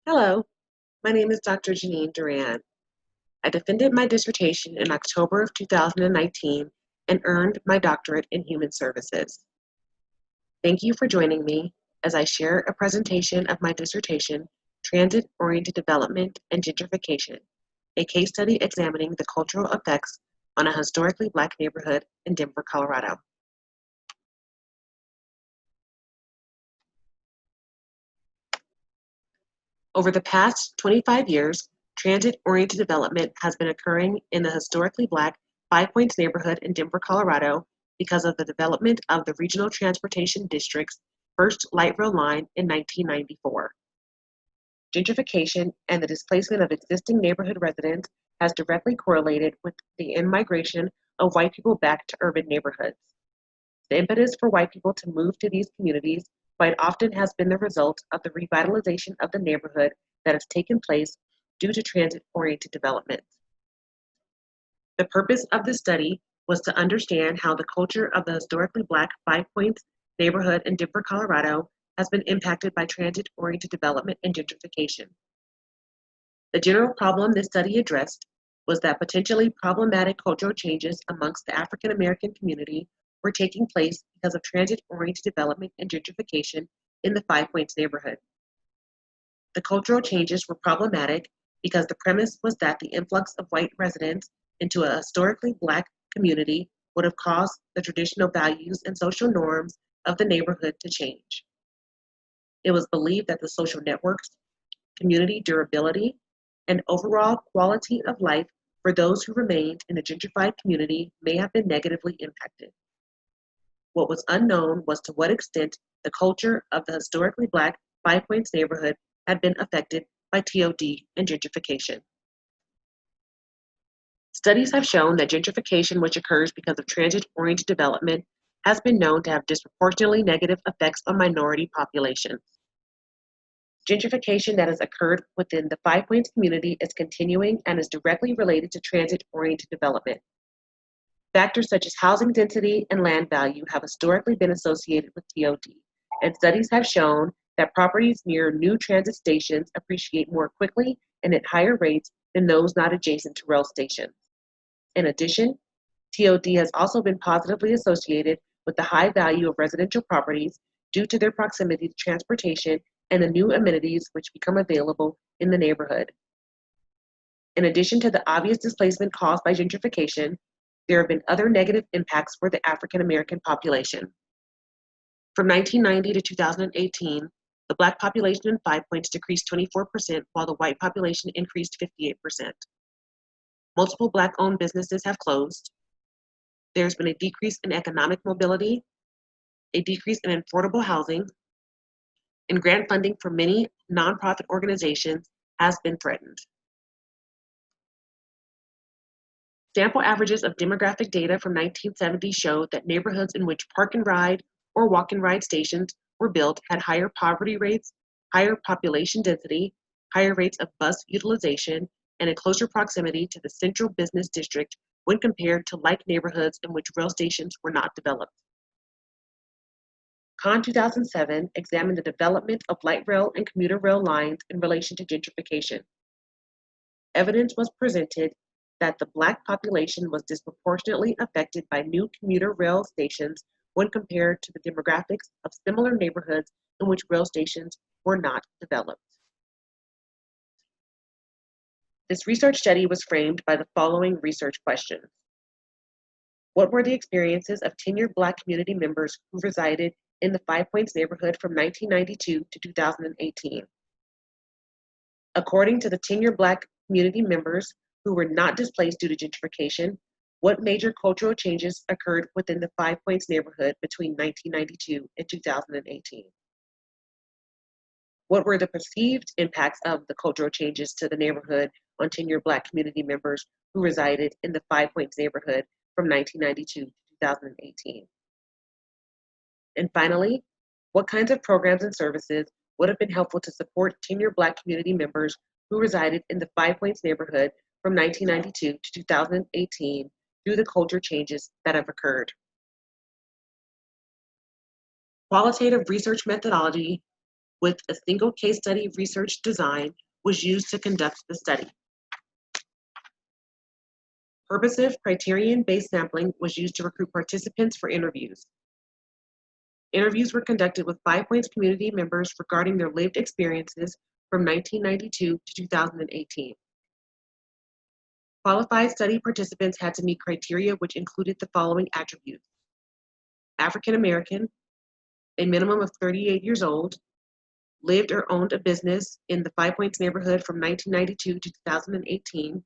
Hello, my name is Dr. Genene Duran. I defended my dissertation in October of 2019 and earned my doctorate in human services. Thank you for joining me as I share a presentation of my dissertation, Transit-Oriented Development and Gentrification, a case study examining the cultural effects on a historically Black neighborhood in Denver, Colorado. Over the past 25 years, transit-oriented development has been occurring in the historically Black Five Points neighborhood in Denver, Colorado because of the development of the Regional Transportation District's first light rail line in 1994. Gentrification and the displacement of existing neighborhood residents has directly correlated with the in-migration of white people back to urban neighborhoods. The impetus for white people to move to these communities quite often has been the result of the revitalization of the neighborhood that has taken place due to transit-oriented development. The purpose of this study was to understand how the culture of the historically Black Five Points neighborhood in Denver, Colorado has been impacted by transit-oriented development and gentrification. The general problem this study addressed was that potentially problematic cultural changes amongst the African American community were taking place because of transit-oriented development and gentrification in the Five Points neighborhood. The cultural changes were problematic because the premise was that the influx of white residents into a historically Black community would have caused the traditional values and social norms of the neighborhood to change. It was believed that the social networks, community durability, and overall quality of life for those who remained in the gentrified community may have been negatively impacted. What was unknown was to what extent the culture of the historically Black Five Points neighborhood had been affected by TOD and gentrification. Studies have shown that gentrification, which occurs because of transit-oriented development, has been known to have disproportionately negative effects on minority populations. Gentrification that has occurred within the Five Points community is continuing and is directly related to transit-oriented development. Factors such as housing density and land value have historically been associated with TOD, and studies have shown that properties near new transit stations appreciate more quickly and at higher rates than those not adjacent to rail stations. In addition, TOD has also been positively associated with the high value of residential properties due to their proximity to transportation and the new amenities which become available in the neighborhood. In addition to the obvious displacement caused by gentrification, there have been other negative impacts for the African American population. From 1990 to 2018, the Black population in Five Points decreased 24%, while the white population increased 58%. Multiple Black-owned businesses have closed. There's been a decrease in economic mobility, a decrease in affordable housing, and grant funding for many nonprofit organizations has been threatened. Sample averages of demographic data from 1970 showed that neighborhoods in which park and ride or walk and ride stations were built had higher poverty rates, higher population density, higher rates of bus utilization, and a closer proximity to the central business district when compared to like neighborhoods in which rail stations were not developed. Con 2007 examined the development of light rail and commuter rail lines in relation to gentrification. Evidence was presented that the Black population was disproportionately affected by new commuter rail stations when compared to the demographics of similar neighborhoods in which rail stations were not developed. This research study was framed by the following research questions. What were the experiences of tenured Black community members who resided in the Five Points neighborhood from 1992 to 2018? According to the tenured Black community members who were not displaced due to gentrification, what major cultural changes occurred within the Five Points neighborhood between 1992 and 2018? What were the perceived impacts of the cultural changes to the neighborhood on tenured Black community members who resided in the Five Points neighborhood from 1992 to 2018? And finally, what kinds of programs and services would have been helpful to support tenured Black community members who resided in the Five Points neighborhood from 1992 to 2018 through the culture changes that have occurred? Qualitative research methodology with a single case study research design was used to conduct the study. Purposive criterion-based sampling was used to recruit participants for interviews. Interviews were conducted with 5 Points community members regarding their lived experiences from 1992 to 2018. Qualified study participants had to meet criteria which included the following attributes: African American, a minimum of 38 years old, lived or owned a business in the 5 Points neighborhood from 1992 to 2018,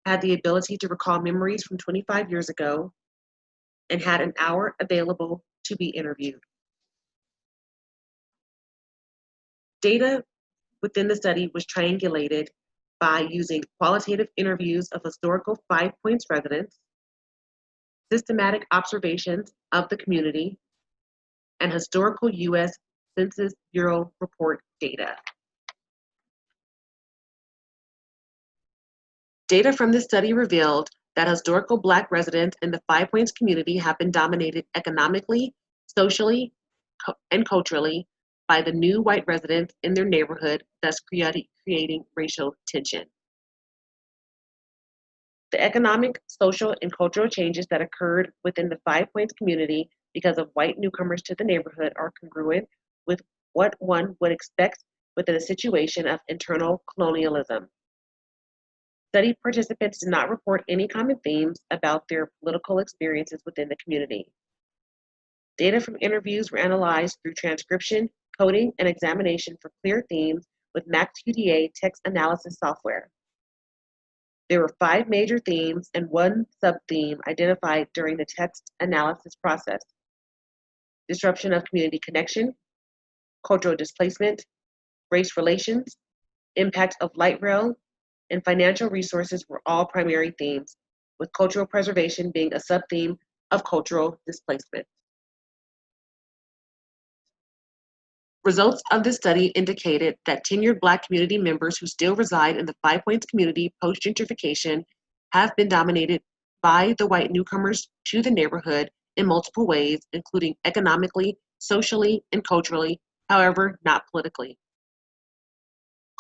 had the ability to recall memories from 25 years ago, and had an hour available to be interviewed. Data within the study was triangulated by using qualitative interviews of historical 5 Points residents, systematic observations of the community, and historical U.S. Census Bureau report data. Data from this study revealed that historical Black residents in the 5 Points community have been dominated economically, socially, and culturally by the new white residents in their neighborhood, thus creating racial tension. The economic, social, and cultural changes that occurred within the 5 Points community because of white newcomers to the neighborhood are congruent with what one would expect within a situation of internal colonialism. Study participants did not report any common themes about their political experiences within the community. Data from interviews were analyzed through transcription, coding, and examination for clear themes with MaxQDA text analysis software. There were 5 major themes and 1 sub-theme identified during the text analysis process: disruption of community connection, cultural displacement, race relations, impact of light rail, and financial resources were all primary themes, with cultural preservation being a sub-theme of cultural displacement. Results of this study indicated that tenured Black community members who still reside in the 5 Points community post-gentrification have been dominated by the white newcomers to the neighborhood in multiple ways, including economically, socially, and culturally, however, not politically.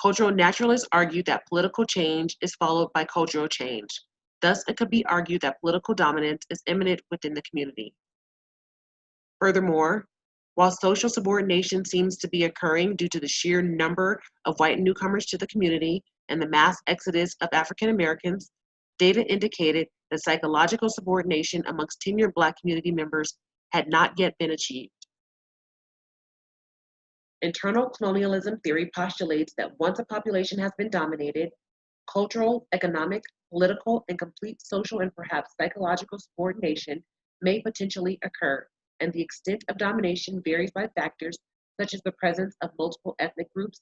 Cultural naturalists argue that political change is followed by cultural change. Thus, it could be argued that political dominance is imminent within the community. Furthermore, while social subordination seems to be occurring due to the sheer number of white newcomers to the community and the mass exodus of African Americans, data indicated that psychological subordination amongst tenured Black community members had not yet been achieved. Internal colonialism theory postulates that once a population has been dominated, cultural, economic, political, and complete social and perhaps psychological subordination may potentially occur, and the extent of domination varies by factors such as the presence of multiple ethnic groups,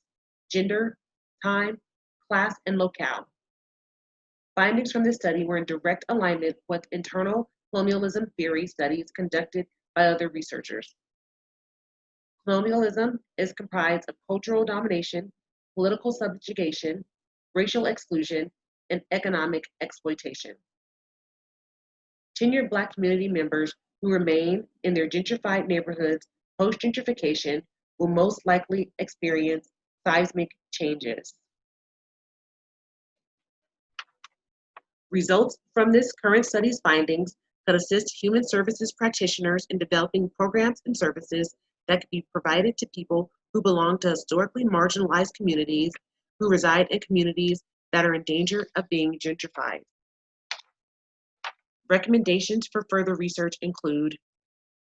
gender, time, class, and locale. Findings from this study were in direct alignment with internal colonialism theory studies conducted by other researchers. Colonialism is comprised of cultural domination, political subjugation, racial exclusion, and economic exploitation. Tenured Black community members who remain in their gentrified neighborhoods post-gentrification will most likely experience seismic changes. Results from this current study's findings could assist human services practitioners in developing programs and services that could be provided to people who belong to historically marginalized communities who reside in communities that are in danger of being gentrified. Recommendations for further research include: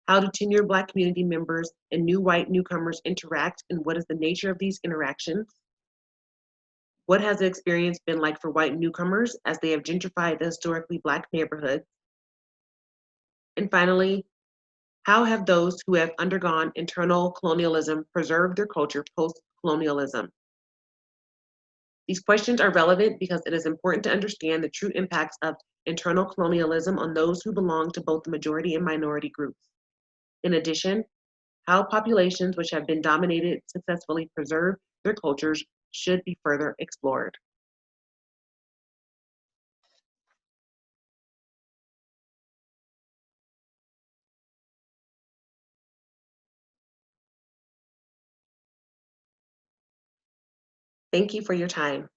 how do tenured Black community members and new white newcomers interact, and what is the nature of these interactions? What has the experience been like for white newcomers as they have gentrified the historically Black neighborhoods? And finally, how have those who have undergone internal colonialism preserved their culture post-colonialism? These questions are relevant because it is important to understand the true impacts of internal colonialism on those who belong to both the majority and minority groups. In addition, how populations which have been dominated successfully preserve their cultures should be further explored. Thank you for your time.